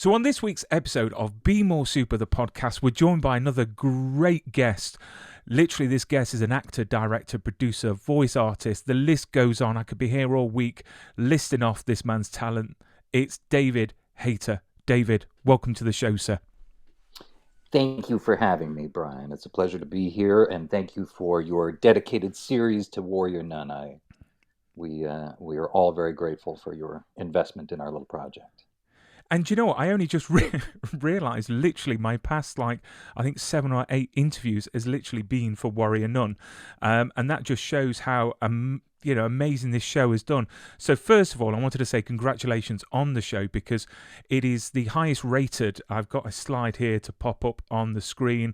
So on this week's episode of Be More Super, the podcast, we're joined by another great guest. Literally, this guest is an actor, director, producer, voice artist. The list goes on. I could be here all week listing off this man's talent. It's David Hayter. David, welcome to the show, sir. Thank you for having me, Brian. It's a pleasure to be here, and thank you for your dedicated series to Warrior Nun. We are all very grateful for your investment in our little project. And you know what? I only just realised literally my past, I think 7 or 8 interviews has literally been for Warrior Nun. And that just shows how, amazing this show is done. So first of all, I wanted to say congratulations on the show because it is the highest rated. I've got a slide here to pop up on the screen.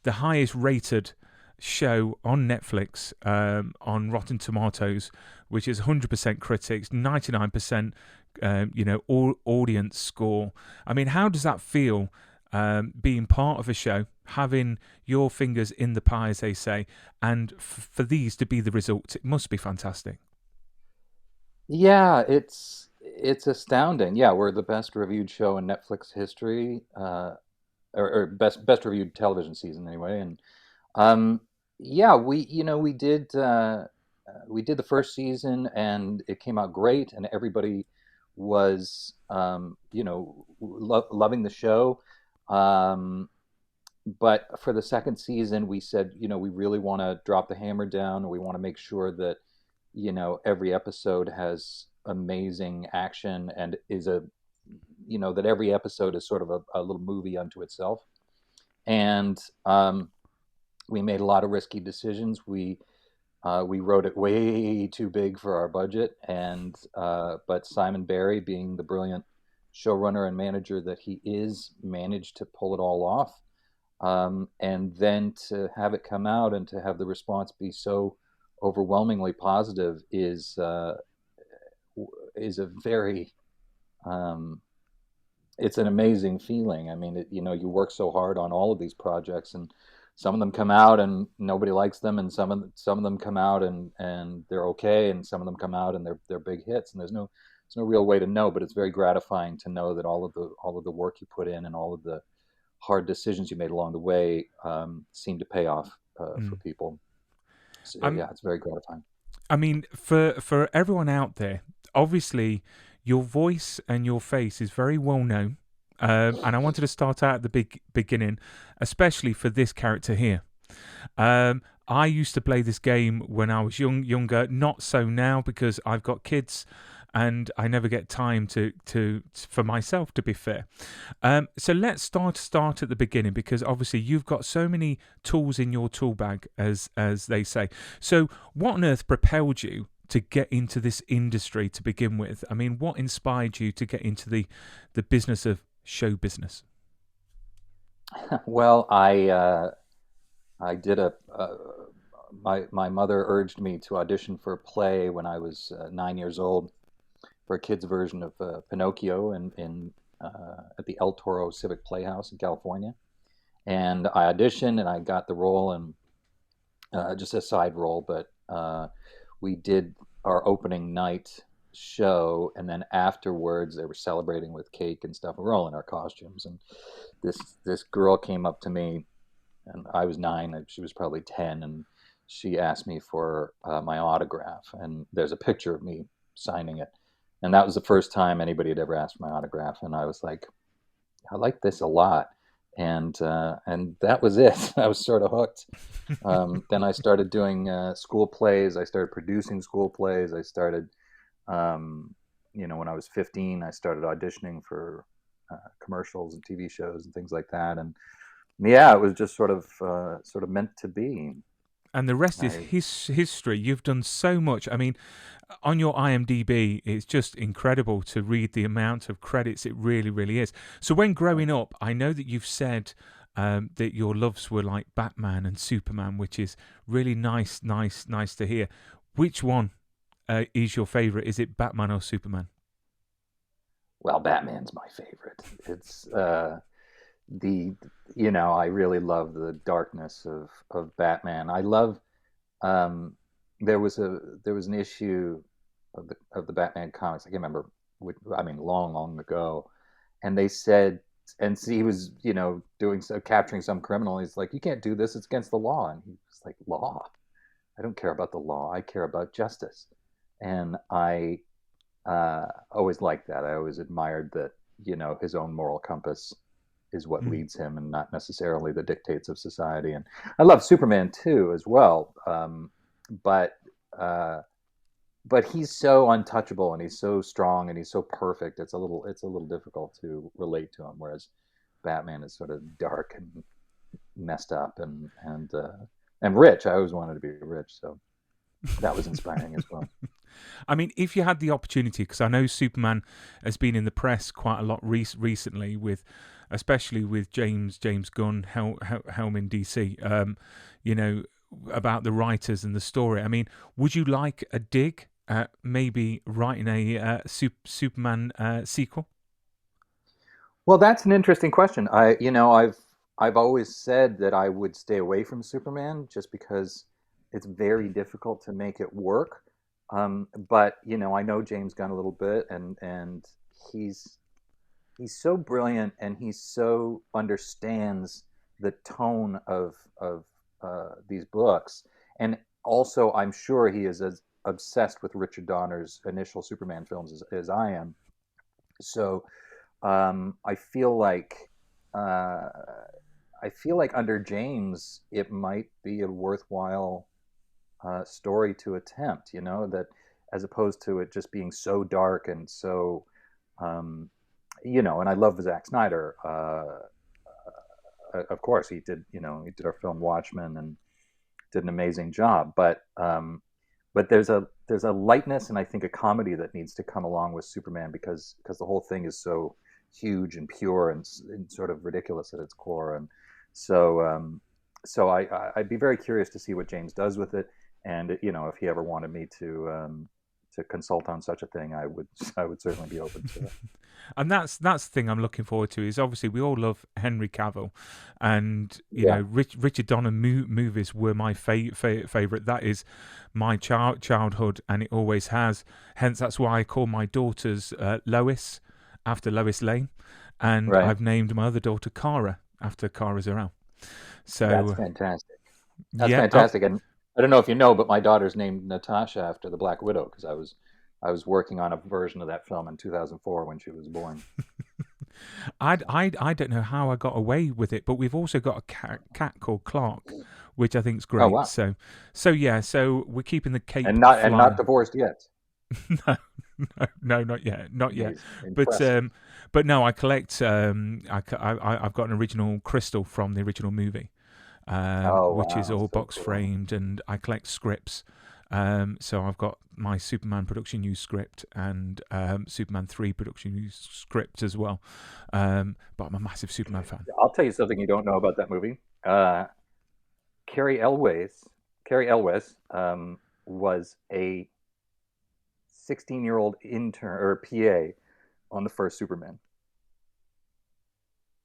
The highest rated show on Netflix, on Rotten Tomatoes, which is 100% critics, 99% audience score. I mean, how does that feel, being part of a show, having your fingers in the pie, as they say, and for these to be the results? It must be fantastic. Yeah, it's astounding. Yeah, we're the best reviewed show in Netflix history, or best reviewed television season anyway. And yeah, we did the first season, and it came out great, and everybody was loving the show. Um, but for the second season, we said, we really want to drop the hammer down. We want to make sure that every episode has amazing action and that every episode is sort of a little movie unto itself. And we made a lot of risky decisions. We wrote it way too big for our budget, and but Simon Barry, being the brilliant showrunner and manager that he is, managed to pull it all off. And then to have it come out and to have the response be so overwhelmingly positive is a very it's an amazing feeling. I mean, you work so hard on all of these projects, and some of them come out and nobody likes them, and some of them come out and they're okay, and some of them come out and they're big hits. And there's no real way to know, but it's very gratifying to know that all of the work you put in and all of the hard decisions you made along the way seem to pay off for people. So yeah, it's very gratifying. I mean, for everyone out there, obviously your voice and your face is very well known. And I wanted to start out at the beginning, especially for this character here. I used to play this game when I was younger, not so now because I've got kids and I never get time to for myself, to be fair. So let's start at the beginning, because obviously you've got so many tools in your tool bag, as they say. So what on earth propelled you to get into this industry to begin with? I mean, what inspired you to get into the business of show business? Well, I did my mother urged me to audition for a play when I was 9 years old, for a kid's version of Pinocchio in at the El Toro Civic Playhouse in California. And I auditioned and I got the role, and just a side role, but we did our opening night show, and then afterwards they were celebrating with cake and stuff. We were all in our costumes, and this girl came up to me, and I was 9, and she was probably 10, and she asked me for my autograph, and there's a picture of me signing it. And that was the first time anybody had ever asked for my autograph, and I was like, I like this a lot. And that was it. I was sort of hooked. Then I started doing school plays. I started producing school plays. I started, when I was 15, I started auditioning for commercials and TV shows and things like that. And yeah, it was just sort of meant to be. And the rest is I, history. You've done so much. I mean, on your IMDb, it's just incredible to read the amount of credits. It really, really is. So when growing up, I know that you've said that your loves were like Batman and Superman, which is really nice to hear. Which one is your favorite? Is it Batman or Superman? well, Batman's my favorite. It's the I really love the darkness of Batman. I love there was an issue of the Batman comics. I can't remember which, I mean, long ago, and they said, and he was, doing so, capturing some criminal. He's like, you can't do this; it's against the law. And he was like, law? I don't care about the law. I care about justice. And I always liked that. I always admired that, his own moral compass is what Mm. leads him, and not necessarily the dictates of society. And I love Superman too, as well. But uh, but he's so untouchable, and he's so strong, and he's so perfect. It's a little difficult to relate to him. Whereas Batman is sort of dark and messed up, and rich. I always wanted to be rich, so that was inspiring as well. I mean, if you had the opportunity, because I know Superman has been in the press quite a lot recently, with especially with James Gunn helming DC, you know, about the writers and the story. I mean, would you like a dig at maybe writing a Superman sequel? Well, that's an interesting question. I've always said that I would stay away from Superman just because it's very difficult to make it work. But I know James Gunn a little bit, and he's he's so brilliant, and he so understands the tone of these books. And also, I'm sure he is as obsessed with Richard Donner's initial Superman films as I am. So I feel like uh, under James, it might be a worthwhile story to attempt. That, as opposed to it just being so dark and so, um, And I love Zack Snyder. Of course, he did our film Watchmen and did an amazing job. But there's a lightness, and I think a comedy that needs to come along with Superman, because the whole thing is so huge and pure, and sort of ridiculous at its core. And so I'd be very curious to see what James does with it. And if he ever wanted me to consult on such a thing, I would certainly be open to it. And that's the thing I'm looking forward to. Is obviously we all love Henry Cavill, and Yeah, Richard Donner movies were my favorite. That is my childhood, and it always has. Hence, that's why I call my daughters Lois after Lois Lane, and right. I've named my other daughter Cara after Cara Zor-El. That's So fantastic. That's yeah, fantastic. And I don't know if you know, but my daughter's named Natasha after the Black Widow, because I was working on a version of that film in 2004 when she was born. I don't know how I got away with it, but we've also got a cat called Clark, which I think is Oh great. wow. So yeah, so we're keeping the cape And not flying. divorced yet. No, no, not yet, not yet. Amazing. But Impressive. no, I collect. I've got an original crystal from the original movie, Oh which is wow, all so box cool. framed, and I collect scripts. So I've got my Superman production use script and Superman 3 production use script as well. But I'm a massive Superman fan. I'll tell you something you don't know about that movie. Carrie Elways, Carrie Elwes, was a 16-year-old intern or PA on the first Superman.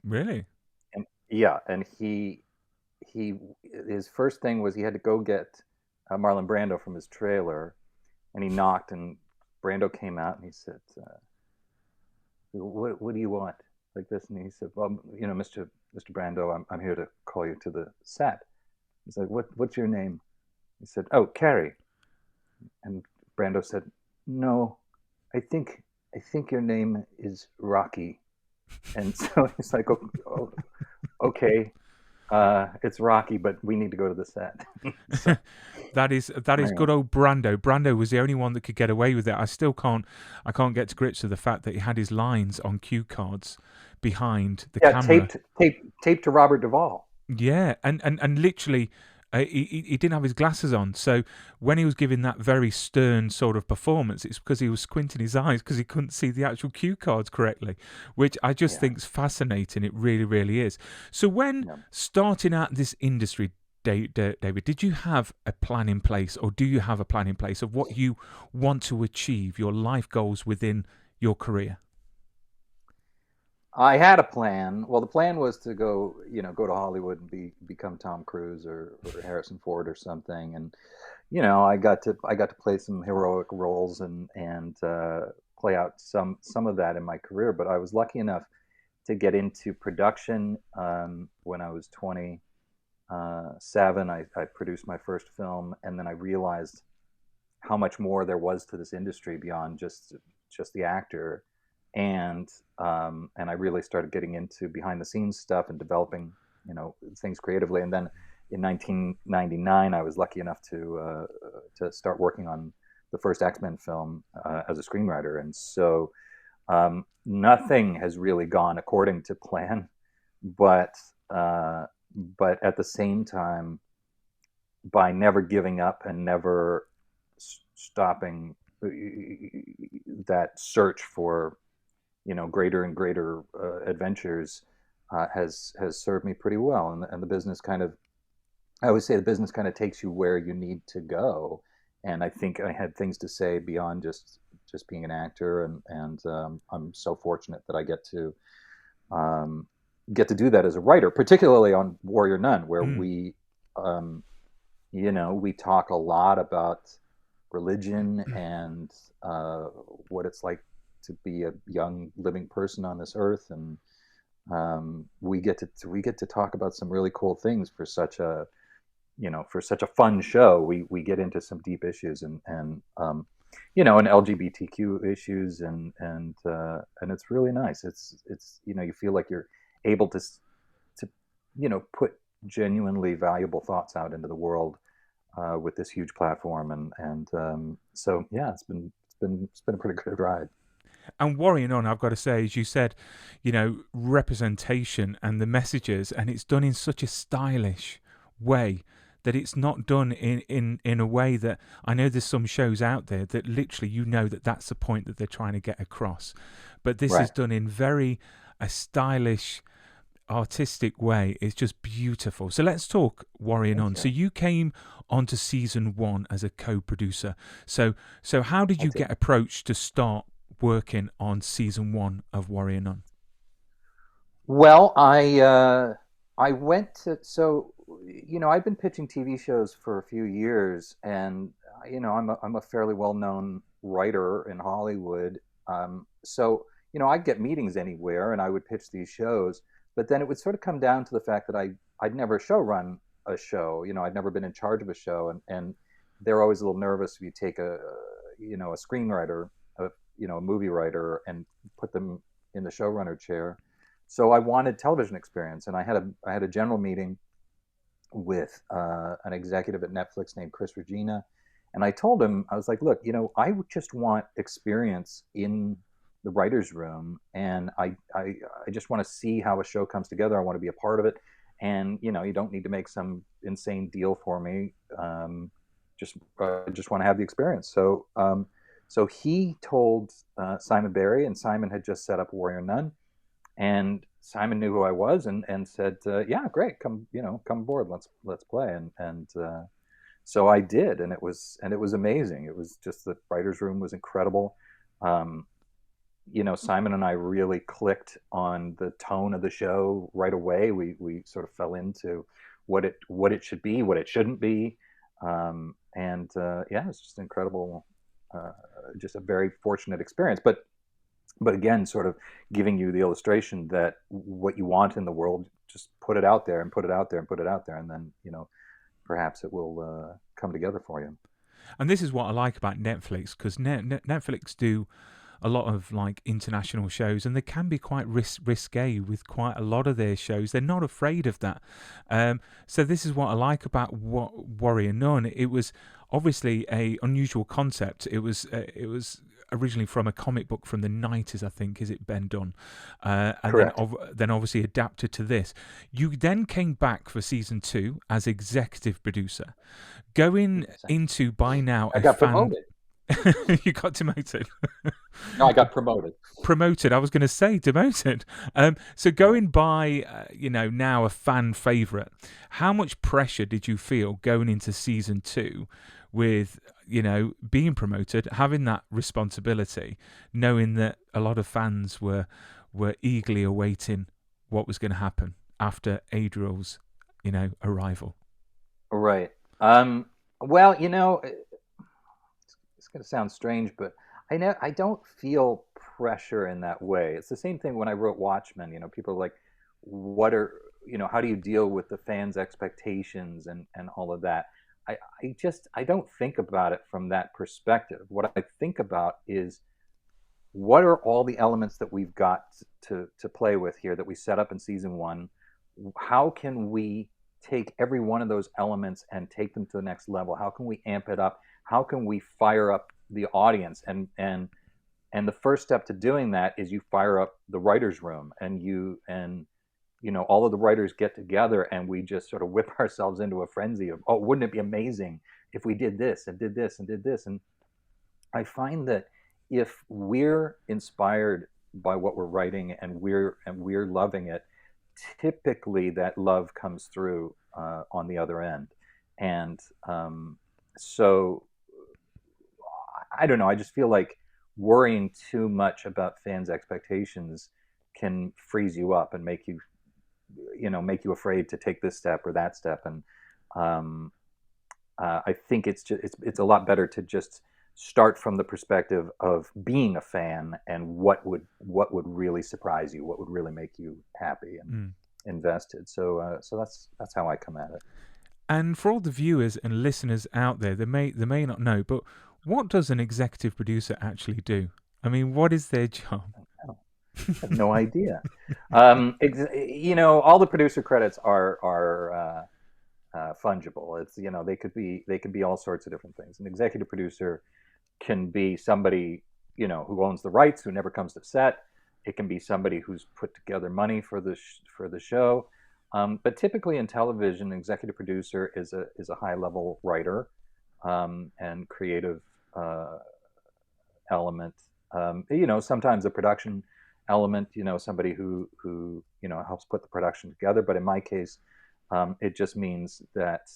Really? And yeah, and he his first thing was he had to go get Marlon Brando from his trailer, and he knocked, and Brando came out, and he said, "What do you want?" Like this, and he said, "Well, Mr. Brando, I'm here to call you to the set." He's like, "What's your name?" He said, "Oh, Carrie." And Brando said, "No, I think your name is Rocky." And so he's like, "Oh, okay, it's Rocky, but we need to go to the set." So that is anyway, good old Brando. Brando was the only one that could get away with it. I can't get to grips with the fact that he had his lines on cue cards behind the yeah, camera. taped to Robert Duvall. Yeah, and literally, he didn't have his glasses on. So when he was giving that very stern sort of performance, it's because he was squinting his eyes because he couldn't see the actual cue cards correctly, which I just Yeah, think is fascinating. It really, really is. So when yeah. starting out this industry, David, did you have a plan in place, or do you have a plan in place of what you want to achieve, your life goals within your career? I had a plan. Well, the plan was to go to Hollywood and become Tom Cruise or Harrison Ford or something. And I got to play some heroic roles and play out some of that in my career. But I was lucky enough. to get into production when I was 27. I produced my first film, and then I realized how much more there was to this industry beyond just the actor, and I really started getting into behind the scenes stuff and developing things creatively. And then in 1999, I was lucky enough to start working on the first X-Men film as a screenwriter, and so nothing has really gone according to plan, but at the same time, by never giving up and never stopping that search for greater and greater adventures has served me pretty well. And the business kind of, I always say, the business kind of takes you where you need to go. And I think I had things to say beyond just being an actor, and I'm so fortunate that I get to do that as a writer, particularly on Warrior Nun, where we talk a lot about religion and what it's like to be a young living person on this earth, and we get to talk about some really cool things for such a fun show. We get into some deep issues and LGBTQ issues, and it's really nice. It's you feel like you're able to put genuinely valuable thoughts out into the world with this huge platform, and so yeah, it's been a pretty good ride. And Warrior Nun, I've got to say, as you said, representation and the messages, and it's done in such a stylish way that it's not done in a way that, I know there's some shows out there that literally that's the point that they're trying to get across, but this Right. is done in very a stylish, artistic way. It's just beautiful. So let's talk Warrior Thank Nun. you. So you came onto season 1 as a co-producer. So how did I you did. get approached to start working on season 1 of Warrior Nun? Well, I went to so I've been pitching TV shows for a few years, and I'm a fairly well known writer in Hollywood. So I'd get meetings anywhere, and I would pitch these shows. But then it would sort of come down to the fact that I'd never show run a show. I'd never been in charge of a show, and they're always a little nervous if you take a screenwriter, a movie writer, and put them in the showrunner chair. So I wanted television experience, and I had a general meeting with an executive at Netflix named Chris Regina, and I told him, I was like, look, I just want experience in the writers' room, and I just want to see how a show comes together. I want to be a part of it, and you don't need to make some insane deal for me. Just want to have the experience. So he told Simon Barry, and Simon had just set up Warrior Nun, and Simon knew who I was, and said, "Yeah, great, come aboard, let's play." And so I did, and it was amazing. It was just, the writers' room was incredible. Um, Simon and I really clicked on the tone of the show right away. We sort of fell into what it should be, what it shouldn't be, and yeah, it's just incredible. Uh, just a very fortunate experience, but again, sort of giving you the illustration that what you want in the world, just put it out there and put it out there and put it out there, and then perhaps it will come together for you. And this is what I like about Netflix, because Netflix do a lot of like international shows, and they can be quite risque with quite a lot of their shows. They're not afraid of that. So this is what I like about Warrior Nun. It was obviously a unusual concept. It was originally from a comic book from the 90s, I think. Is it Ben Dunn? And then Correct. then obviously adapted to this. You then came back for season 2 as executive producer, going Yes, into by now I a got fan. promoted. You got demoted. No, I got promoted. Promoted. I was going to say demoted. So Yeah. going by, now a fan favorite. How much pressure did you feel going into season 2, with being promoted, having that responsibility, knowing that a lot of fans were eagerly awaiting what was going to happen after Adriel's, arrival? Right. Well, it's going to sound strange, but I don't feel pressure in that way. It's the same thing when I wrote Watchmen. People are like, what are, how do you deal with the fans' expectations and all of that? I don't think about it from that perspective. What I think about is, what are all the elements that we've got to play with here that we set up in season one? How can we take every one of those elements and take them to the next level? How can we amp it up? How can we fire up the audience? And the first step to doing that is you fire up the writers' room, and all of the writers get together, and we just sort of whip ourselves into a frenzy of, oh, wouldn't it be amazing if we did this and did this and did this? And I find that if we're inspired by what we're writing and we're loving it, typically that love comes through on the other end. And so I don't know. I just feel like worrying too much about fans' expectations can freeze you up and make you afraid to take this step or that step. And I think it's a lot better to just start from the perspective of being a fan and what would really surprise you, what would really make you happy and invested. So that's how I come at it. And for all the viewers and listeners out there, they may not know, but what does an executive producer actually do? I mean, what is their job? I have no idea. All the producer credits are fungible. It's they could be all sorts of different things. An executive producer can be somebody who owns the rights, who never comes to set. It can be somebody who's put together money for the show. But typically in television, an executive producer is a high level writer and creative element. Sometimes a production element. Somebody who helps put the production together. But in my case, it just means that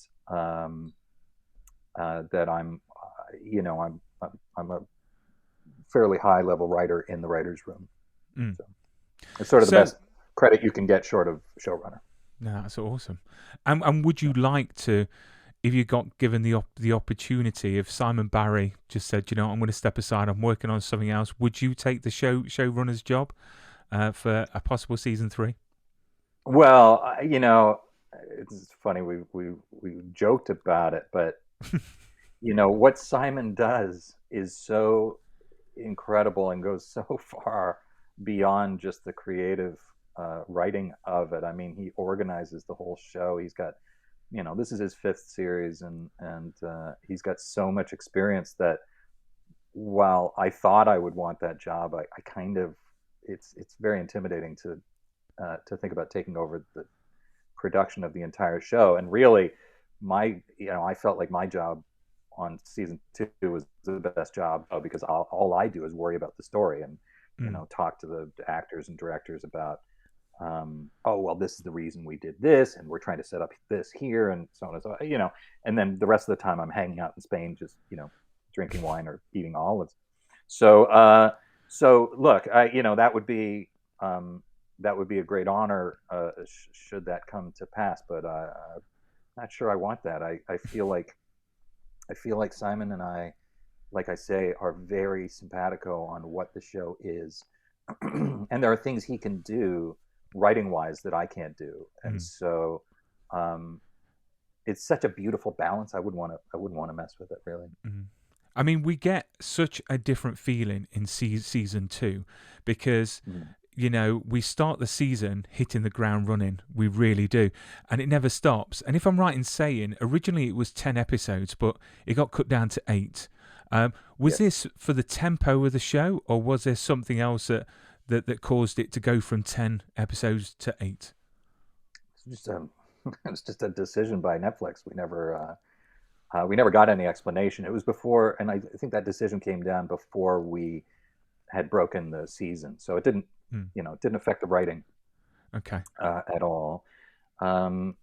that I'm a fairly high level writer in the writers' room. So it's sort of the best credit you can get short of showrunner. No, that's awesome. And would you like to, if you got given the opportunity, if Simon Barry just said, I'm going to step aside, I'm working on something else, would you take the showrunner's job for a possible season 3? Well, it's funny, we joked about it, but what Simon does is so incredible and goes so far beyond just the creative writing of it. I mean, he organizes the whole show. He's got, this is his 5th series, and he's got so much experience that while I thought I would want that job, I kind of, it's very intimidating to think about taking over the production of the entire show. And really, I felt like my job on season 2 was the best job, because all I do is worry about the story and talk to the actors and directors about this is the reason we did this, and we're trying to set up this here, and so on and so on, and then the rest of the time I'm hanging out in Spain, just drinking wine or eating olives. So look, that would be a great honor should that come to pass, but I'm not sure I want that. I feel like Simon and I, like I say, are very simpatico on what the show is. And there are things he can do writing wise that I can't do. And so it's such a beautiful balance. I wouldn't want to mess with it, really. I mean, we get such a different feeling in season 2 because we start the season hitting the ground running. We really do. And it never stops. And if I'm right in saying, originally it was 10 episodes, but it got cut down to 8. Was this for the tempo of the show, or was there something else that caused it to go from 10 episodes to 8? It's just a decision by Netflix. We never got any explanation. It was before, and I think that decision came down before we had broken the season, so it didn't it didn't affect the writing at all. But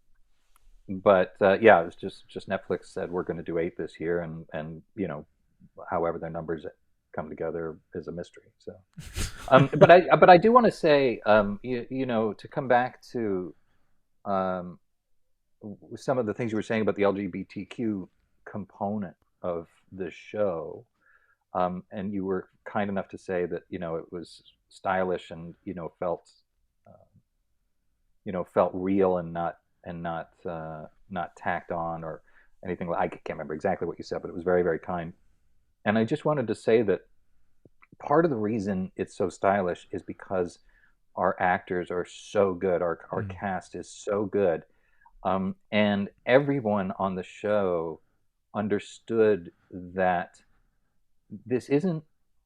it was just Netflix said we're going to do 8 this year, and however their numbers come together is a mystery. So, but I do want to say, to come back to some of the things you were saying about the LGBTQ component of the show. And you were kind enough to say that it was stylish and felt real and not tacked on or anything. I can't remember exactly what you said, but it was very, very kind. And I just wanted to say that part of the reason it's so stylish is because our actors are so good. Our Mm. cast is so good, and everyone on the show understood that this isn't.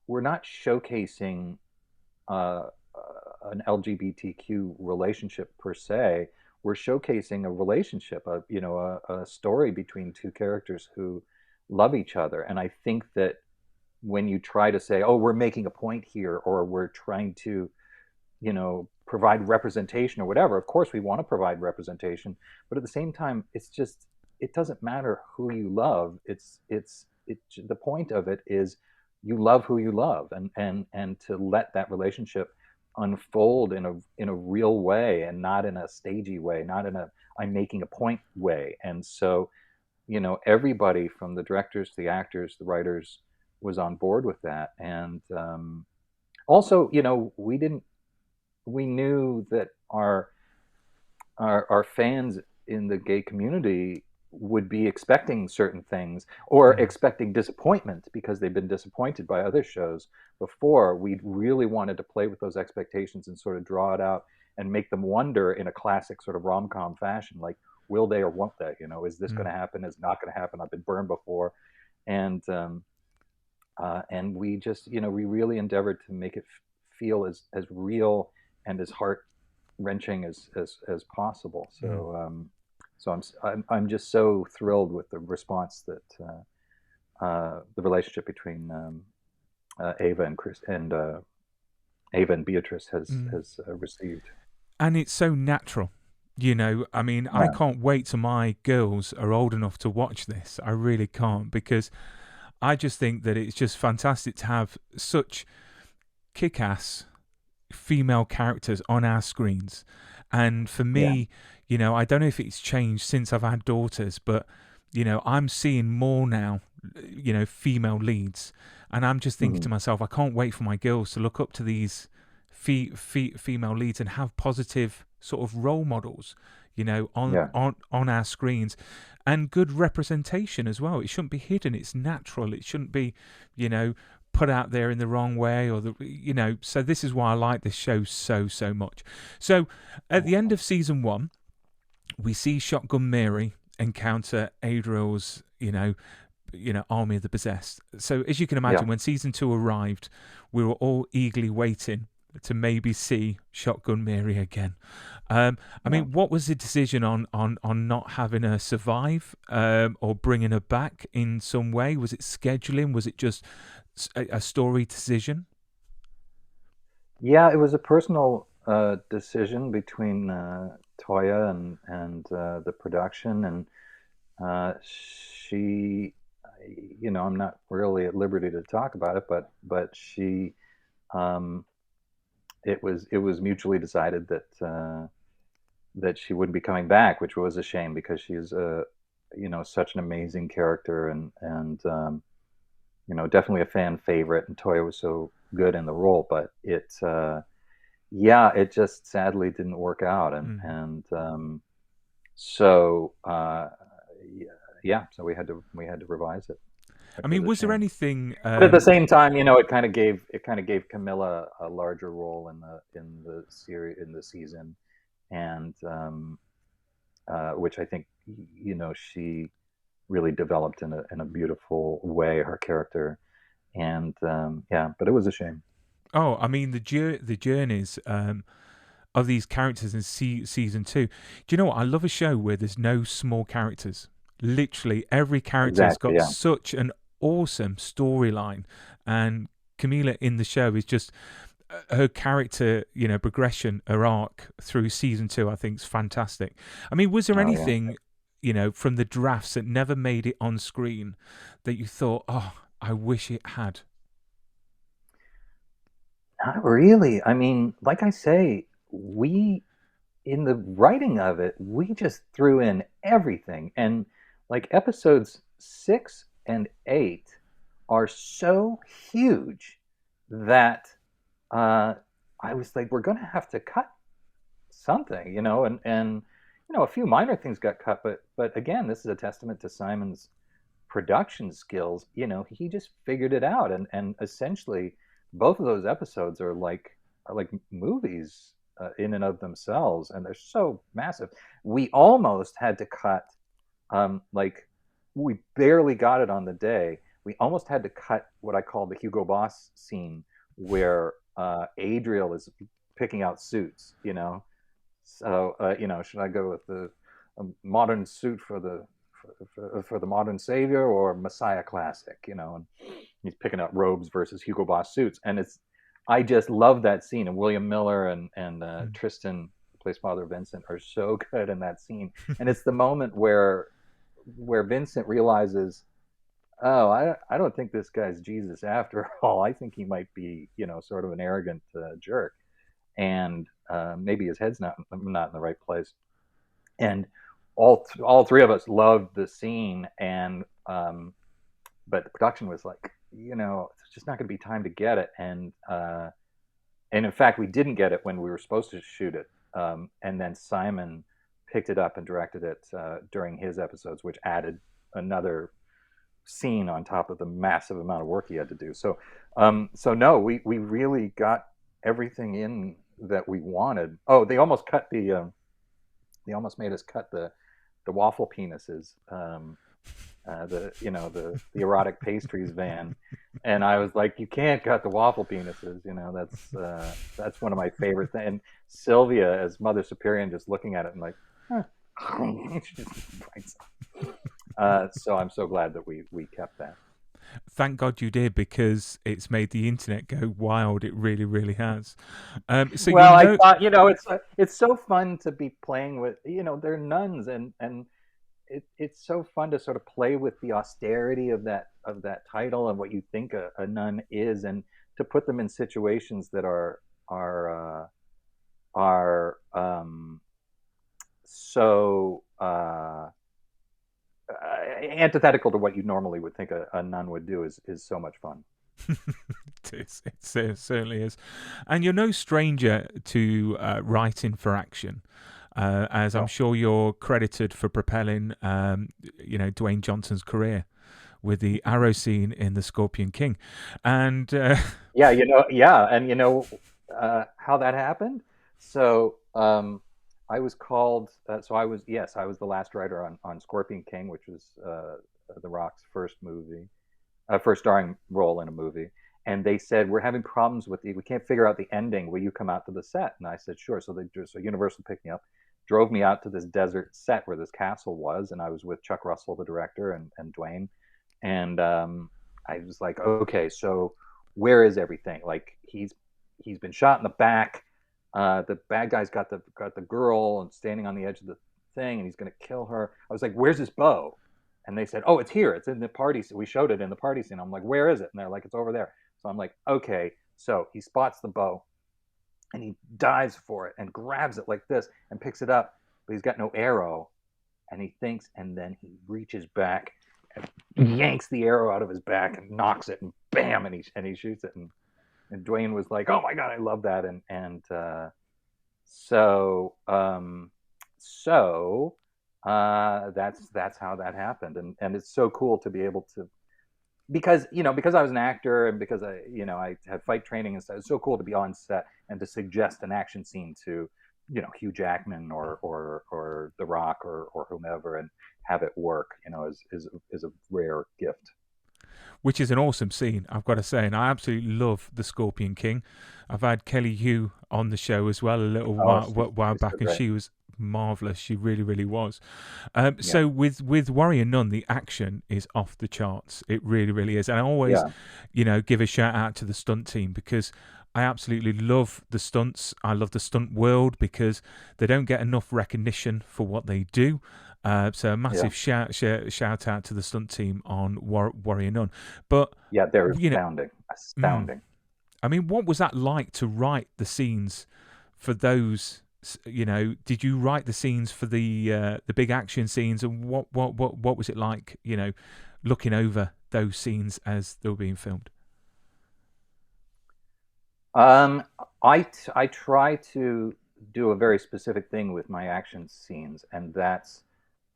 We're not showcasing uh, an LGBTQ relationship per se. We're showcasing a relationship, a story between two characters who love each other. And I think that when you try to say, "Oh, we're making a point here," or we're trying to, provide representation or whatever, of course we want to provide representation, but at the same time, it doesn't matter who you love. The point of it is you love who you love, and to let that relationship unfold in a real way and not in a stagey way, not in a I'm making a point way. And so, everybody from the directors to the actors, the writers, was on board with that. And also, we knew that our fans in the gay community would be expecting certain things or Mm. expecting disappointment because they've been disappointed by other shows before. We really wanted to play with those expectations and sort of draw it out and make them wonder in a classic sort of rom-com fashion, like, will they or won't they? Is this going Mm. to happen? Is it not going to happen? I've been burned before. And we just, we really endeavored to make it feel as real and as heart wrenching as possible. Mm. So I'm just so thrilled with the response that the relationship between Ava and Chris and Ava and Beatrice has Mm. has received. And it's so natural. I mean, I Yeah, can't wait till my girls are old enough to watch this. I really can't, because I just think that it's just fantastic to have such kick ass female characters on our screens. And for yeah, me, I don't know if it's changed since I've had daughters, but I'm seeing more now, female leads, and I'm just thinking hmm, to myself, I can't wait for my girls to look up to these female leads and have positive sort of role models, on yeah, on our screens, and good representation as well. It shouldn't be hidden. It's natural. It shouldn't be, you know, put out there in the wrong way, or so this is why I like this show so much. So at the end of season 1, we see Shotgun Mary encounter Adriel's, army of the possessed. So as you can yeah. imagine, when season 2 arrived, we were all eagerly waiting to maybe see Shotgun Mary again. I Yeah. mean, what was the decision on not having her survive, or bringing her back in some way? Was it scheduling? Was it just a story decision? Yeah, it was a personal decision between Toya and the production, and she, I'm not really at liberty to talk about it, but she, um, it was mutually decided that she wouldn't be coming back, which was a shame because she's such an amazing character, and definitely a fan favorite, and Toya was so good in the role, but yeah, it just sadly didn't work out, and Mm. and so yeah, yeah, so we had to revise it, I which was mean, a was there shame. anything? But at the same time, it kind of gave Camilla a larger role in the series, in the season, and which I think she really developed in a beautiful way, her character, and yeah, but it was a shame. Oh, I mean the journeys, of these characters in season 2. Do you know what? I love a show where there's no small characters. Literally, every character's Exactly. got Yeah. such an awesome storyline, and Camila in the show is just her character, progression, her arc through season 2. I think is fantastic. I mean, was there Oh yeah. anything, from the drafts that never made it on screen that you thought, oh, I wish it had? Not really. I mean, like I say, we in the writing of it, we just threw in everything. And like episodes 6 and 8 are so huge that I was like, we're going to have to cut something, and a few minor things got cut, but again, this is a testament to Simon's production skills. He just figured it out, and essentially, both of those episodes are like movies in and of themselves, and they're so massive. We almost had to cut, like, we barely got it on the day. We almost had to cut what I call the Hugo Boss scene, where Adriel is picking out suits. So should I go with the modern suit for the modern savior, or Messiah classic? And he's picking out robes versus Hugo Boss suits, and I just love that scene. And William Miller and Tristan, who plays Father Vincent, are so good in that scene. And it's the moment where Vincent realizes, oh, I don't think this guy's Jesus after all. I think he might be, sort of an arrogant jerk, and maybe his head's not in the right place. And all three of us loved the scene, and but the production was like, it's just not going to be time to get it, and in fact, we didn't get it when we were supposed to shoot it, and then Simon picked it up and directed it during his episodes, which added another scene on top of the massive amount of work he had to do. So no, we really got everything in that we wanted. Oh, they almost made us cut the waffle penises, the erotic pastries van, and I was like, you can't cut the waffle penises. That's one of my favorite things. And Sylvia, as Mother Superior, just looking at it and like, huh. So I'm so glad that we kept that. Thank God you did, because it's made the internet go wild. It really, really has. So well, I thought, it's so fun to be playing with. They're nuns, and it's so fun to sort of play with the austerity of that title and what you think a nun is, and to put them in situations that are so antithetical to what you normally would think a nun would do is so much fun. It certainly is. And you're no stranger to writing for action, as I'm sure you're credited for propelling Dwayne Johnson's career with the arrow scene in The Scorpion King. And yeah, and how that happened. So I was called. I was the last writer on Scorpion King, which was The Rock's first starring role in a movie. And they said, we're having problems we can't figure out the ending. Will you come out to the set? And I said, sure. So Universal picked me up, drove me out to this desert set where this castle was, and I was with Chuck Russell, the director, and Dwayne. And I was like, okay, so where is everything? Like, he's been shot in the back. The bad guy's got the girl and standing on the edge of the thing, and he's going to kill her. I was like, where's his bow? And they said, oh, it's here. It's in the party. We showed it in the party scene. I'm like, where is it? And they're like, it's over there. So I'm like, okay. So he spots the bow, and he dives for it and grabs it like this and picks it up, but he's got no arrow. And he thinks, and then he reaches back and yanks the arrow out of his back and knocks it, and bam, and he shoots it. And Dwayne was like, oh my God, I love that. So that's how that happened. And it's so cool to be able to, because I was an actor, and because I had fight training and stuff. It's so cool to be on set and to suggest an action scene to Hugh Jackman or The Rock or whomever, and have it work. Is a rare gift. Which is an awesome scene, I've got to say, and I absolutely love The Scorpion King. I've had Kelly Hu on the show as well a little while back, and she was marvelous. She really, really was. So with Warrior Nun, the action is off the charts. It really, really is. And I always, give a shout out to the stunt team, because I absolutely love the stunts. I love the stunt world, because they don't get enough recognition for what they do. So a massive shout out to the stunt team on Warrior Nun. But they're astounding. I mean, what was that like to write the scenes for those? Did you write the scenes for the big action scenes, and what was it like? Looking over those scenes as they were being filmed? Um, I try to do a very specific thing with my action scenes, and that's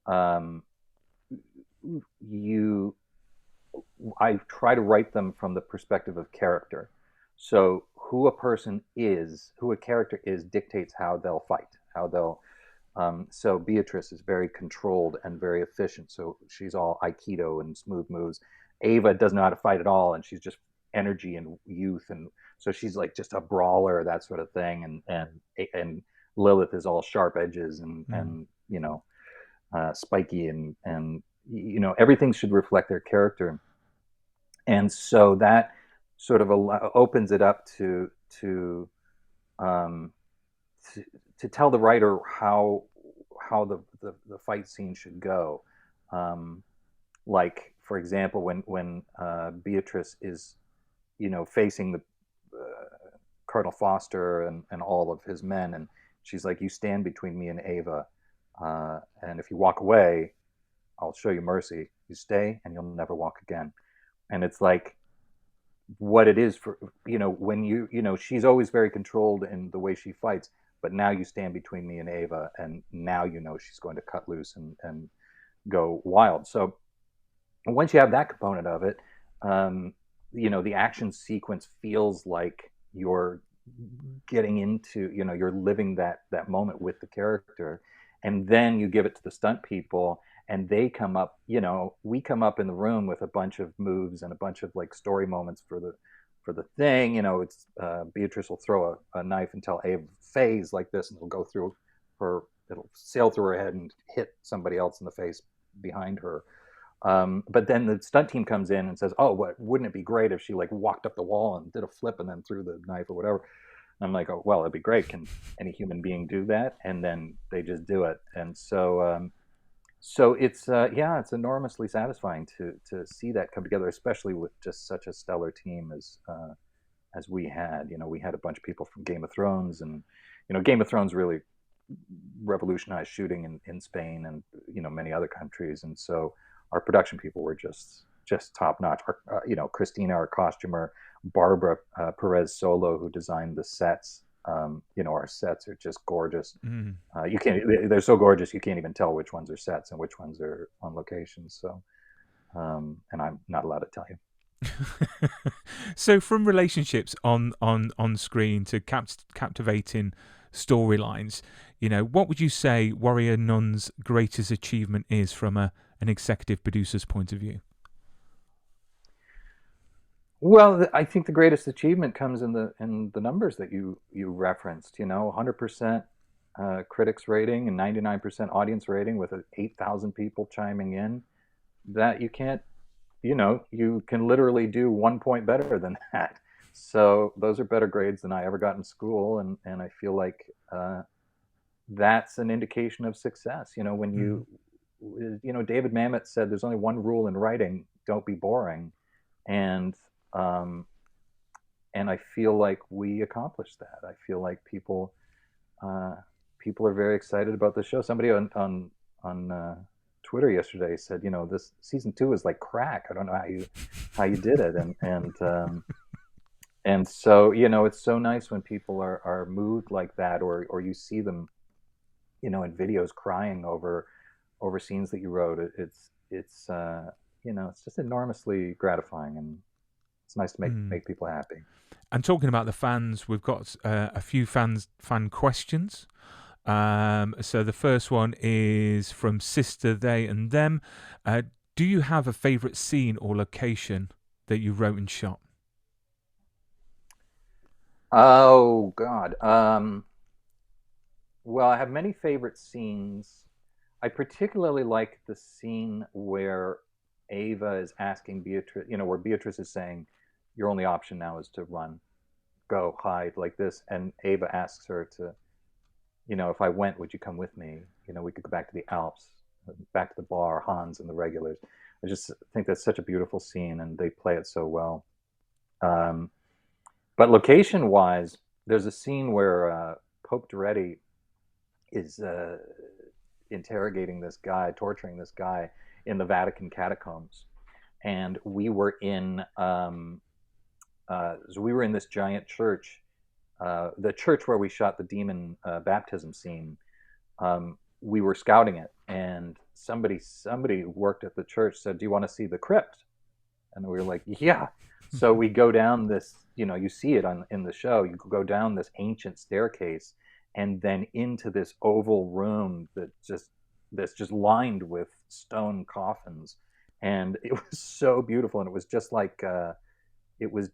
um, you. I try to write them from the perspective of character. So who a person is, who a character is, dictates how they'll fight, how they'll. So Beatrice is very controlled and very efficient. So she's all aikido and smooth moves. Ava doesn't know how to fight at all, and she's just energy and youth, and so she's like just a brawler, that sort of thing. And Lilith is all sharp edges Mm. and spiky and everything should reflect their character. And so that sort of opens it up um, to to tell the writer how the fight scene should go. Um, like for example, when Beatrice is facing the Colonel Foster and all of his men, and she's like, "You stand between me and Ava, and if you walk away, I'll show you mercy. You stay, and you'll never walk again." And it's like what it is for when she's always very controlled in the way she fights, but now you stand between me and Ava, and now she's going to cut loose and go wild. So once you have that component of it, um, the action sequence feels like you're getting into, you're living that moment with the character, and then you give it to the stunt people, and they come up. We come up in the room with a bunch of moves and a bunch of like story moments for the thing. It's Beatrice will throw a knife and tell Ava phase like this, and it'll go through her. It'll sail through her head and hit somebody else in the face behind her. But then the stunt team comes in and says, "Oh, wouldn't it be great if she like walked up the wall and did a flip and then threw the knife or whatever?" And I'm like, "Oh, well, it'd be great. Can any human being do that?" And then they just do it. And so it's yeah, it's enormously satisfying to see that come together, especially with just such a stellar team as we had. We had a bunch of people from Game of Thrones, and Game of Thrones really revolutionized shooting in Spain and many other countries, and so our production people were just top notch. Christina, our costumer, Barbara Perez Solo, who designed the sets. Our sets are just gorgeous. Mm. You can't; they're so gorgeous you can't even tell which ones are sets and which ones are on location. So, and I'm not allowed to tell you. So from relationships on screen to captivating storylines, what would you say Warrior Nun's greatest achievement is from an executive producer's point of view? Well, I think the greatest achievement comes in the numbers that you referenced. 100% critics rating and 99% audience rating with 8,000 people chiming in. That you can't, you can literally do 1 point better than that. So those are better grades than I ever got in school, and I feel like that's an indication of success. When Mm. David Mamet said, "There's only one rule in writing: don't be boring," and um, and I feel like we accomplished that. I feel like uh, people are very excited about the show. Somebody on Twitter yesterday said, this season 2 is like crack. I don't know how you did it, and so it's so nice when people are moved like that, or you see them, in videos crying over scenes that you wrote. It's just enormously gratifying, and it's nice to make Mm. make people happy. And talking about the fans, we've got a few fan questions. So the first one is from Sister They and Them. Do you have a favorite scene or location that you wrote and shot? Oh God. Well, I have many favorite scenes. I particularly like the scene where Ava is asking Beatrice, where Beatrice is saying, "Your only option now is to run, go, hide," like this, and Ava asks her to, "If I went, would you come with me? We could go back to the Alps, back to the bar, Hans and the regulars." I just think that's such a beautiful scene, and they play it so well. Um, but location-wise, there's a scene where Pope Duretti is interrogating this guy, torturing this guy in the Vatican catacombs. and we were in so we were in this giant church, the church where we shot the demon baptism scene. We were scouting it, and somebody who worked at the church said, "Do you want to see the crypt?" And we were like, "Yeah." So we go down this, you see it in the show. You go down this ancient staircase, and then into this oval room that's just lined with stone coffins, and it was so beautiful. And it was just like it was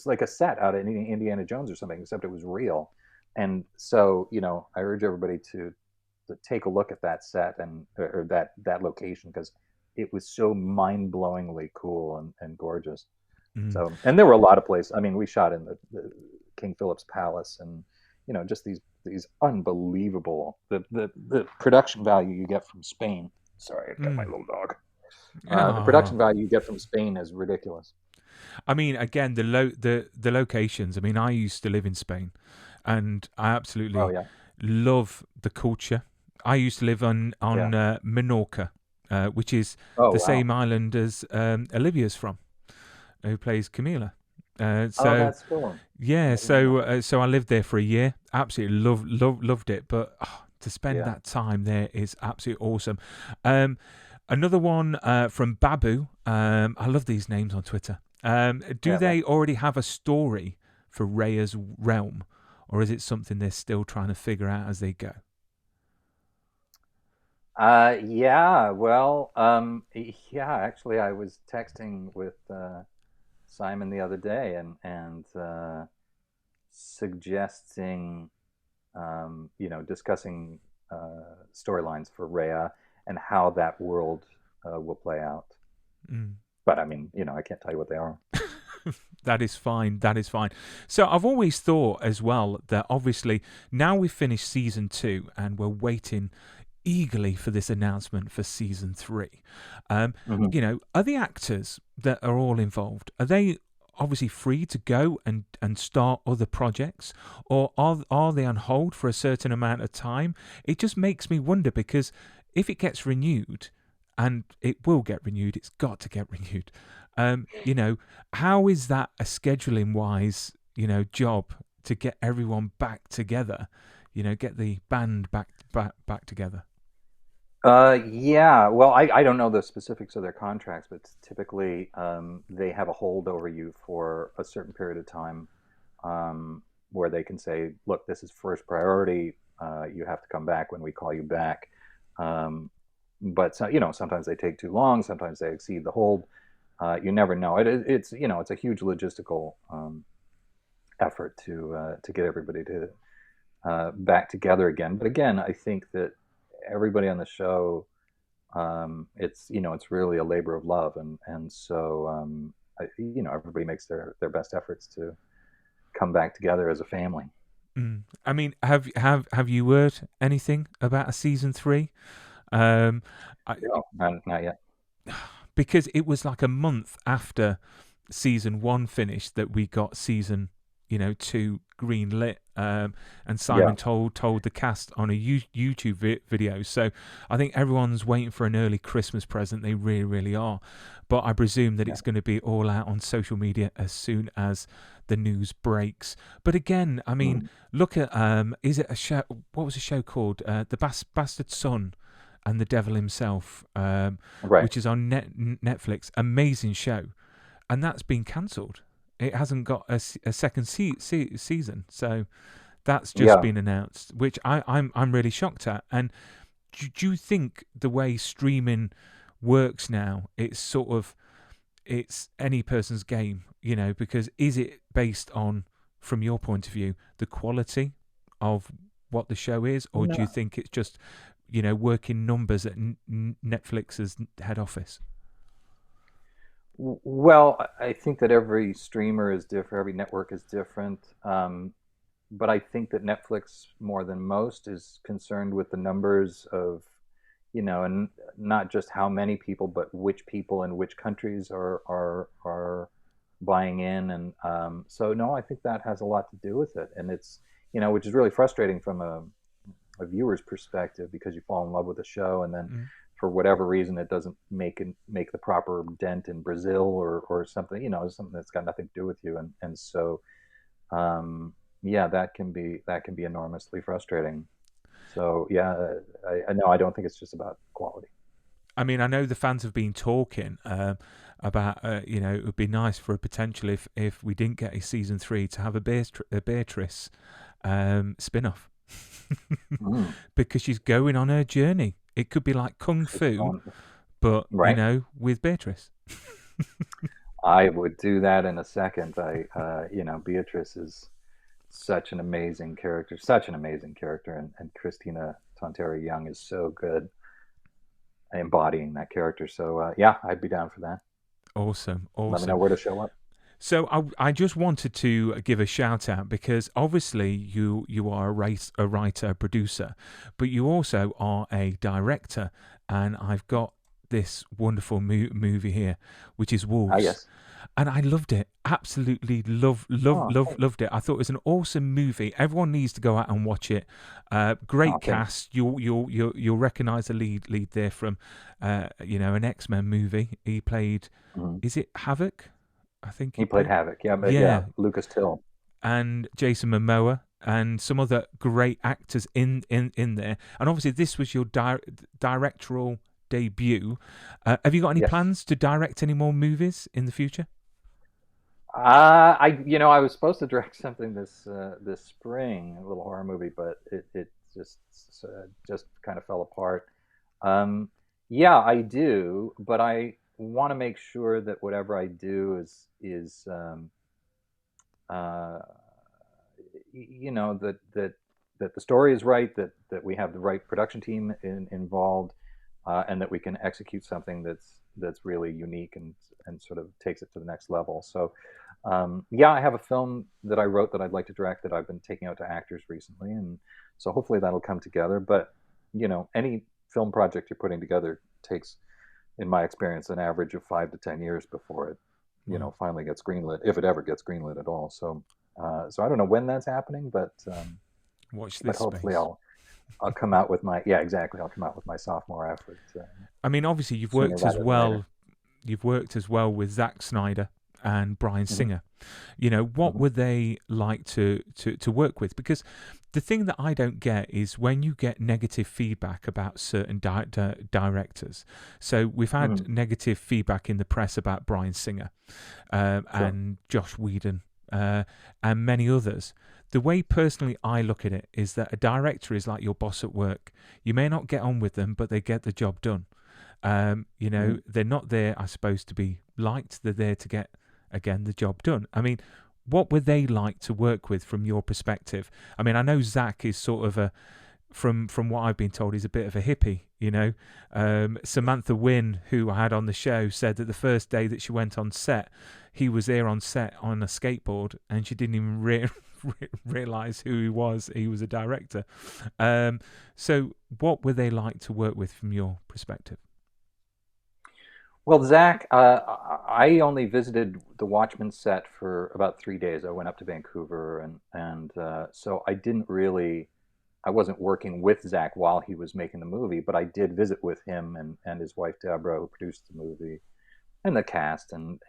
like a set out of Indiana Jones or something, except it was real. And so, I urge everybody to take a look at that set or that location, because it was so mind-blowingly cool and gorgeous. Mm. So, and there were a lot of places. I mean, we shot in the King Philip's Palace, and just these unbelievable the production value you get from Spain. Sorry, I've got my little dog. The Oh. production value you get from Spain is ridiculous. I mean, again, the locations. I mean, I used to live in Spain, and I Oh absolutely yeah, love the culture. I used to live yeah. on Menorca, which is Oh the wow. same island as Olivia's from, who plays Camila. Oh, So that's cool. I yeah, didn't know that. so I lived there for a year. Absolutely loved it. But to spend Yeah, that time there is absolutely awesome. Another one from Babu. I love these names on Twitter. Do yeah. Well, they already have a story for Raya's realm, or is it something they're still trying to figure out as they go? yeah. Well, yeah. Actually, I was texting with Simon the other day, and suggesting, discussing storylines for Rhea and how that world will play out. Mm. But I mean, I can't tell you what they are. That is fine. That is fine. So I've always thought as well that obviously now we've finished season 2 and we're waiting eagerly for this announcement for season 3. Hmm. Are the actors that are all involved, are they obviously free to go and start other projects, or are they on hold for a certain amount of time? It just makes me wonder, because if it gets renewed, and it will get renewed, it's got to get renewed. Um, you know, how is that a scheduling wise, job to get everyone back together? Get the band back together. Yeah. Well, I don't know the specifics of their contracts, but typically they have a hold over you for a certain period of time, where they can say, "Look, this is first priority. You have to come back when we call you back." Um, but so, sometimes they take too long. Sometimes they exceed the hold. You never know. It's a huge logistical effort to get everybody to back together again. But again, I think that everybody on the show, it's really a labor of love, and so everybody makes their best efforts to come back together as a family. Mm. I mean, have you heard anything about a season 3? Um, I, No, not yet. because it was like a month after season 1 finished that we got season 2 green lit, and Yeah, Simon told the cast on a YouTube video. So I think everyone's waiting for an early Christmas present. They really are. But I presume that yeah. it's going to be all out on social media as soon as the news breaks. But again, I mean, Mm. look at is it a show? What was the show called? The Bastard Son and the Devil Himself, Right. which is on Netflix. Amazing show, and that's been cancelled. It hasn't got a second season, so that's just Yeah. been announced, which I'm really shocked at. And do you think the way streaming works now, it's any person's game, because is it based on, from your point of view, the quality of what the show is, or do you No. think it's just working numbers at Netflix's head office? Well, I think that every streamer is different, every network is different. But I think that Netflix, more than most, is concerned with the numbers of, and not just how many people, but which people in which countries are buying in, and so no, I think that has a lot to do with it, and it's which is really frustrating from a viewer's perspective, because you fall in love with the show, and then Mm. for whatever reason it doesn't make the proper dent in Brazil or something, something that's got nothing to do with you, and so yeah, that can be enormously frustrating. So yeah, I know, I don't think it's just about quality. I mean, I know the fans have been talking about, it would be nice for a potential if we didn't get a season 3 to have a Beatrice spin off Mm. because she's going on her journey. It could be like Kung It's Fu, going but right. with Beatrice. I would do that in a second. Beatrice is such an amazing character, and Christina Tonteri Young is so good embodying that character. So yeah, I'd be down for that. Awesome, Let me know awesome. where to show up. So I just wanted to give a shout out because obviously you are a writer, a producer, but you also are a director, and I've got this wonderful movie here, which is Ah, Wolves, yes. and I loved it. Absolutely Oh, thanks. loved it. I thought it was an awesome movie. Everyone needs to go out and watch it. Oh, Great thanks. cast. You'll recognise the lead there from an X-Men movie. He played. Hmm. Is it Havoc? I think he He played played. Havoc. Yeah, but yeah, Yeah, Lucas Till. and Jason Momoa and some other great actors in there. And obviously, this was your directorial debut. Have you got any Yes. plans to direct any more movies in the future? I was supposed to direct something this spring, a little horror movie, but it just kind of fell apart. Um, yeah, I do, but I want to make sure that whatever I do is uh, that the story is right, that we have the right production team involved, and that we can execute something that's really unique and sort of takes it to the next level. So, yeah, I have a film that I wrote that I'd like to direct that I've been taking out to actors recently, and so hopefully that'll come together. But any film project you're putting together takes, in my experience, an average of 5 to 10 years before it, Wow, finally gets greenlit, if it ever gets greenlit at all. So, so I don't know when that's happening, watch but this hopefully space. I'll come out with my, yeah, exactly. I'll come out with my sophomore effort I mean, obviously, sooner rather than later. You've worked as well with Zack Snyder and Bryan Hmm. Singer. What Hmm. were they like to work with? Because the thing that I don't get is when you get negative feedback about certain directors. So we've Hmm. had negative feedback in the press about Bryan Singer Sure. and Josh Whedon and many others. The way personally I look at it is that a director is like your boss at work. You may not get on with them, but they get the job done. Hmm. They're not there, I suppose, to be liked. They're there to get, again, the job done. I mean, what were they like to work with from your perspective? I mean, I know Zach is sort of from what I've been told, he's a bit of a hippie. Samantha Wynn, who I had on the show, said that the first day that she went on set, he was there on set on a skateboard, and she didn't even realize who he was. He was a director. Um, so, what were they like to work with from your perspective? Well, Zach, I only visited the Watchmen set for about 3 days. I went up to Vancouver, and so I wasn't working with Zach while he was making the movie, but I did visit with him and his wife Deborah, who produced the movie, and the cast, and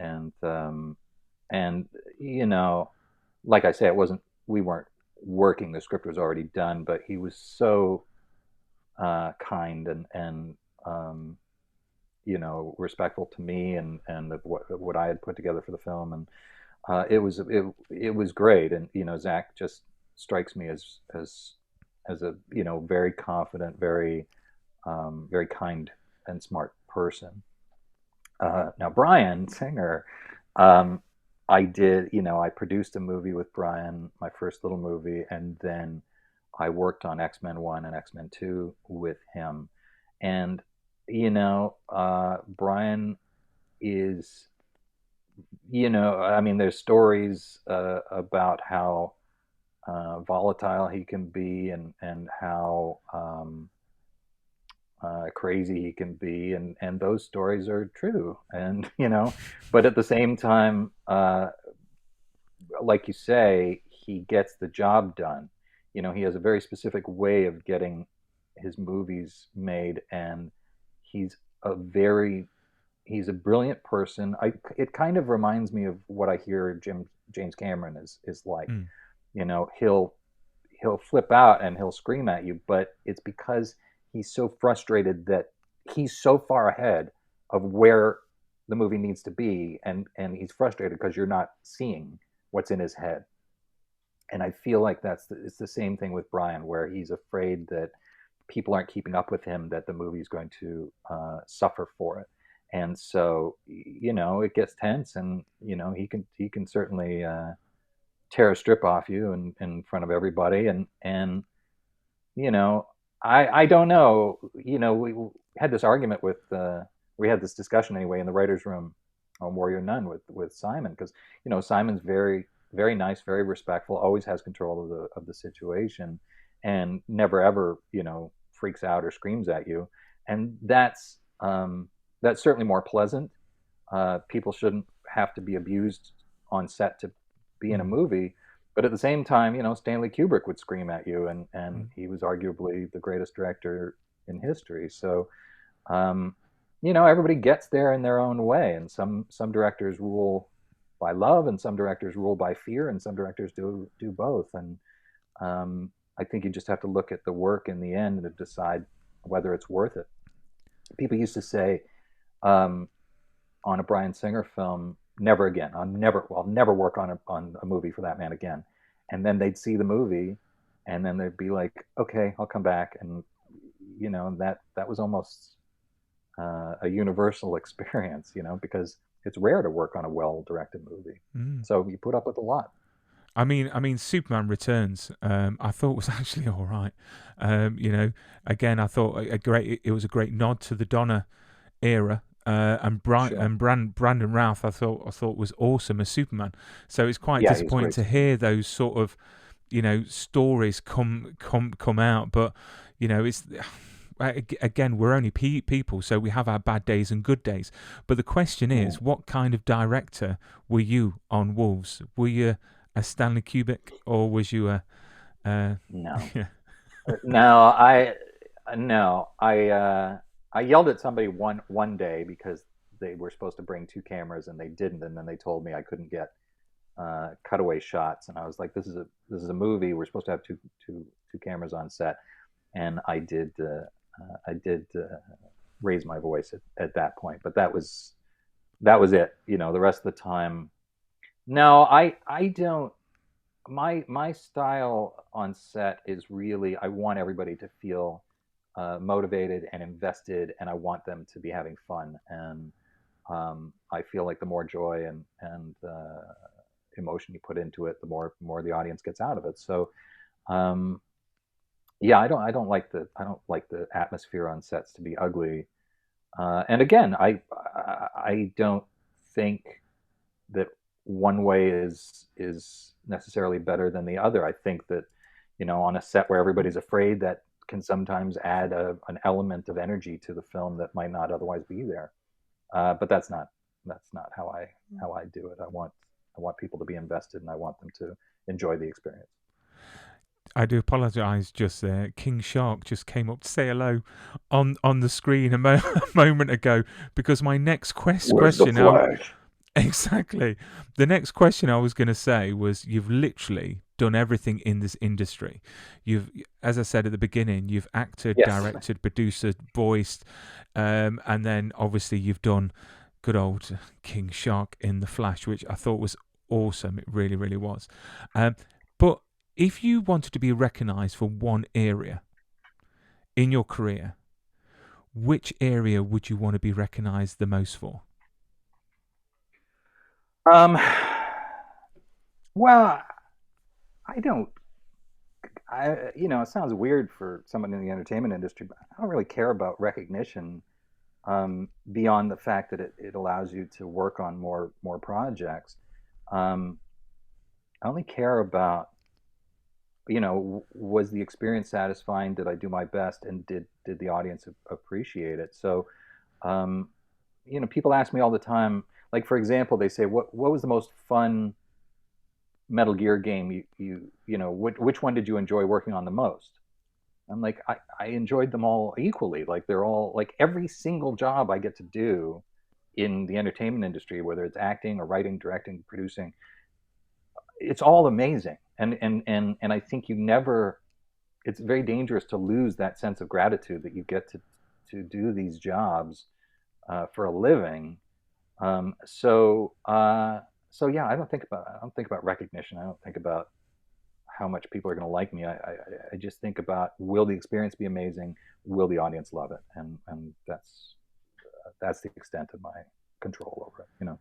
like I say, it wasn't we weren't working. The script was already done, but he was so kind and respectful to me and of what I had put together for the film, and it was great. And Zach just strikes me as a very confident, very kind and smart person. Now Bryan Singer, um, I produced a movie with Bryan, my first little movie, and then I worked on X-Men 1 and X-Men 2 with him. And Bryan is, I mean, there's stories about how volatile he can be, and how crazy he can be, and those stories are true. And but at the same time, like you say, he gets the job done. He has a very specific way of getting his movies made, and he's a very he's a brilliant person. It kind of reminds me of what I hear James Cameron is like. Mm, You know, he'll flip out and he'll scream at you, but it's because he's so frustrated that he's so far ahead of where the movie needs to be, and he's frustrated because you're not seeing what's in his head. And I feel like it's the same thing with Brian, where he's afraid that people aren't keeping up with him, that the movie's going to suffer for it. And so, you know, it gets tense, and you know, he can certainly tear a strip off you in front of everybody, and you know, I don't know. You know, we had this argument with we had this discussion anyway in the writers' room on Warrior Nun with Simon, because you know, Simon's very nice, very respectful, always has control of the situation, and never ever, you know, freaks out or screams at you, and that's certainly more pleasant. People shouldn't have to be abused on set to be in a mm, movie. But at the same time, you know, Stanley Kubrick would scream at you, and mm, he was arguably the greatest director in history. So, um, you know, everybody gets there in their own way, and some directors rule by love, and some directors rule by fear, and some directors do both. And I think you just have to look at the work in the end and decide whether it's worth it. People used to say, um, on a Bryan Singer film, never again. I'll never work on a movie for that man again. And then they'd see the movie, and then they'd be like, okay, I'll come back. And you know, that was almost a universal experience, you know, because it's rare to work on a well directed movie. mm. So you put up with a lot. I mean, Superman Returns. I thought was actually all right. You know, again, I thought a great. It was a great nod to the Donner era. Sure. Brandon Routh, I thought was awesome as Superman. So it's quite Yeah, he's disappointing great. to hear those sort of, you know, stories come out. But you know, it's again, we're only people, so we have our bad days and good days. But the question Mm. is, what kind of director were you on Wolves? Were you a Stanley Kubrick, or was you a uh, No, yeah, no, no, I yelled at somebody one day because they were supposed to bring two cameras and they didn't, and then they told me I couldn't get cutaway shots, and I was like, this is a movie. We're supposed to have two cameras on set, and I did raise my voice at that point, but that was it. You know, the rest of the time, no, I don't. My style on set is really, I want everybody to feel motivated and invested, and I want them to be having fun. And I feel like the more joy and emotion you put into it, the more the audience gets out of it. So um, yeah, I don't like the atmosphere on sets to be ugly. And again, I don't think that one way is necessarily better than the other. I think that, you know, on a set where everybody's afraid, that can sometimes add an element of energy to the film that might not otherwise be there. But that's not how I do it. I want people to be invested, and I want them to enjoy the experience. I do apologise. Just there, King Shark just came up to say hello on the screen a moment ago, because my next Where's the question now. flash? Exactly. The next question I was going to say was, you've literally done everything in this industry. You've, as I said at the beginning, you've acted, Yes. directed, produced, voiced, and then obviously you've done good old King Shark in The Flash, which I thought was awesome. It really, really was. But if you wanted to be recognised for one area in your career, which area would you want to be recognised the most for? Um. Well, I don't. It sounds weird for someone in the entertainment industry, but I don't really care about recognition, beyond the fact that it allows you to work on more projects. Um, I only care about, was the experience satisfying? Did I do my best? And did the audience appreciate it? So, um, people ask me all the time, like, for example, they say, what was the most fun Metal Gear game, which one did you enjoy working on the most? I'm like, I enjoyed them all equally. Like they're all like every single job I get to do in the entertainment industry, whether it's acting or writing, directing, producing, it's all amazing. And I think you never, it's very dangerous to lose that sense of gratitude that you get to do these jobs for a living. So yeah, I don't think about recognition. I don't think about how much people are going to like me. I just think about, will the experience be amazing? Will the audience love it? And that's the extent of my control over it. You know.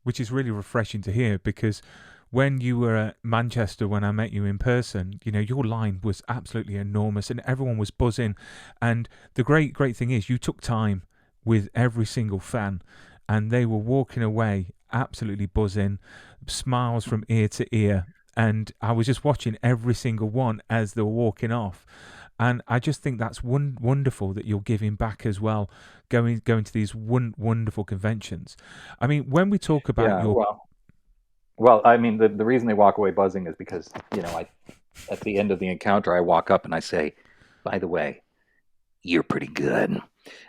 Which is really refreshing to hear because when you were at Manchester, when I met you in person, your line was absolutely enormous and everyone was buzzing. And the great thing is you took time with every single fan and they were walking away absolutely buzzing, smiles from ear to ear. And I was just watching every single one as they were walking off. And I just think that's wonderful that you're giving back as well, going to these wonderful conventions. I mean, when we talk about Yeah. your Well. I mean, the reason they walk away buzzing is because I at the end of the encounter I walk up and I say, by the way, you're pretty good.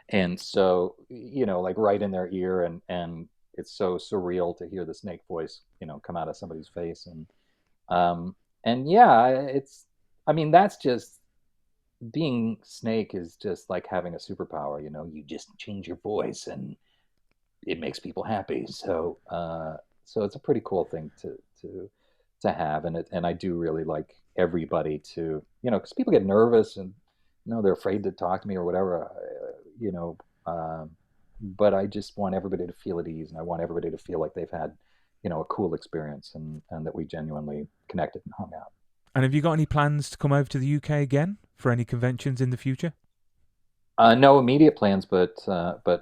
And so, like right in their ear, and it's so surreal to hear the snake voice, come out of somebody's face. And yeah, I mean, that's just, being Snake is just like having a superpower. You just change your voice and it makes people happy. So it's a pretty cool thing to have. And I do really like everybody to, because people get nervous and, they're afraid to talk to me or whatever, you know, um, but I just want everybody to feel at ease, and I want everybody to feel like they've had, a cool experience, and that we genuinely connected and hung out. and have you got any plans to come over to the UK again for any conventions in the future? No immediate plans, but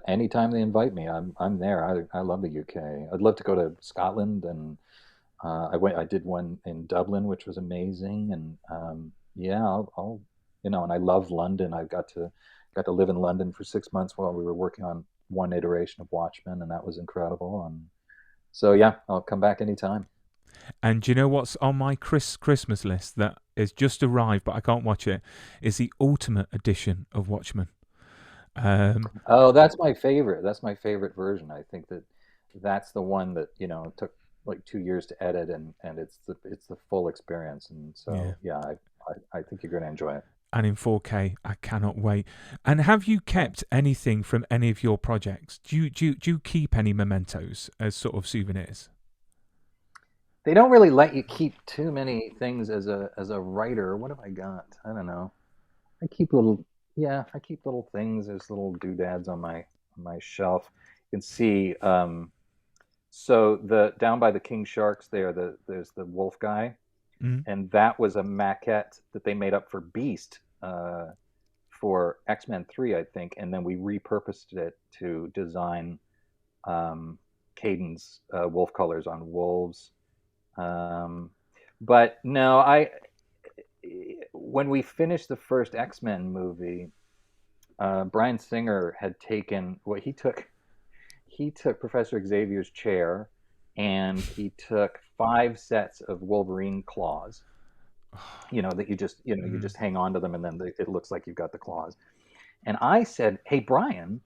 anytime they invite me, I'm there. I love the UK. I'd love to go to Scotland, and I did one in Dublin, which was amazing, and yeah, I'll and I love London. I got to live in London for 6 months while we were working on one iteration of Watchmen, and that was incredible. And so yeah, I'll come back anytime. And do you know what's on my Christmas list that has just arrived, but I can't watch it? Is the Ultimate Edition of Watchmen. Oh, that's my favorite. That's my favorite version. I think that's the one that took like 2 years to edit, and it's the full experience. And Yeah. so yeah, I think you're going to enjoy it. And in 4K, I cannot wait. And have you kept anything from any of your projects? Do you keep any mementos as sort of souvenirs? They don't really let you keep too many things as a writer. What have I got? I don't know. I keep little Yeah, I keep little things. There's little doodads on my shelf. You can see so the down by the king sharks there, there's the wolf guy, Mm. and that was a maquette that they made up for Beast for X-Men 3, I think, and then we repurposed it to design um, Caden's wolf colors on wolves. Um, but no, I when we finished the first X-Men movie, Bryan Singer had taken what he took Professor Xavier's chair, and he took 5 sets of Wolverine claws. That you Mm. just hang on to them, and then it looks like you've got the claws. And I said, "Hey, Brian,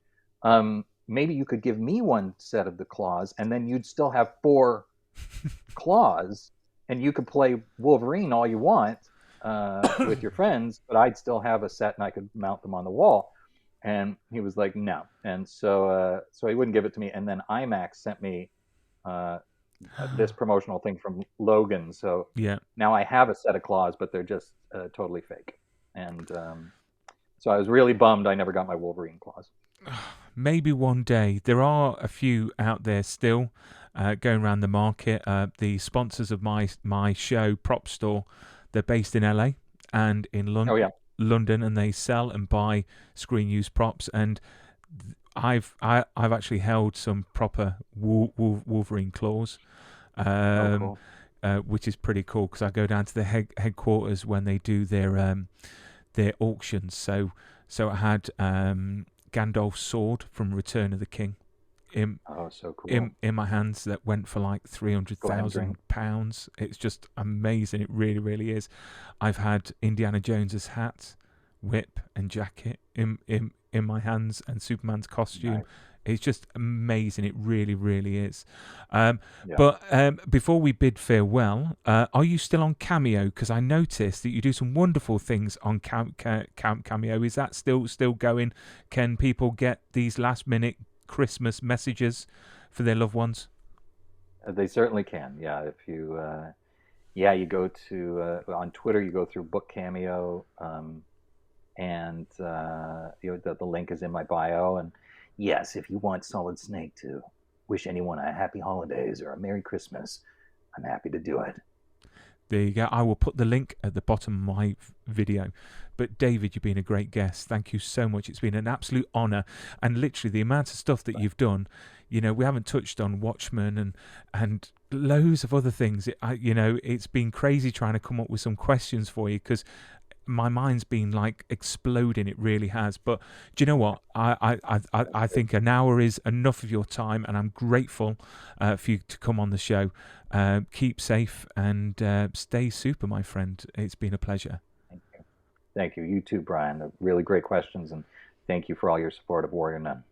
maybe you could give me one set of the claws, and then you'd still have 4 claws, and you could play Wolverine all you want with your friends, but I'd still have a set, and I could mount them on the wall." And he was like, "No," and so he wouldn't give it to me. And then IMAX sent me uh, this promotional thing from Logan. So Yeah. now I have a set of claws, but they're just totally fake. And so I was really bummed I never got my Wolverine claws. Maybe one day. There are a few out there still going around the market. The sponsors of my show, Prop Store, they're based in LA and in Oh yeah. London, and they sell and buy screen use props. And I've actually held some proper Wolverine claws, Oh um, cool. which is pretty cool because I go down to the headquarters when they do their auctions. So I had Gandalf's sword from Return of the King in Oh, so cool. in my hands that went for like three hundred Go ahead and drink. thousand pounds. It's just amazing. It really, really is. I've had Indiana Jones's hat, whip and jacket in my hands, and Superman's costume. Nice. It's just amazing. It really, really is. Um, Yeah. but before we bid farewell, are you still on Cameo? Because I noticed that you do some wonderful things on Cameo. Is that still going? Can people get these last minute Christmas messages for their loved ones? They certainly can. Yeah, if you yeah, you go to on Twitter, you go through Book Cameo, and the link is in my bio. And yes, if you want Solid Snake to wish anyone a happy holidays or a Merry Christmas, I'm happy to do it. There you go. I will put the link at the bottom of my video. But David, you've been a great guest. Thank you so much. It's been an absolute honor. And literally the amount of stuff that you've done, we haven't touched on Watchmen and loads of other things. It's been crazy trying to come up with some questions for you, because my mind's been like exploding. It really has. But do you know what? I think an hour is enough of your time, and I'm grateful for you to come on the show. Keep safe and stay super, my friend. It's been a pleasure. Thank you. Thank you. You too, Brian. Really great questions, and thank you for all your support of Warrior Nun.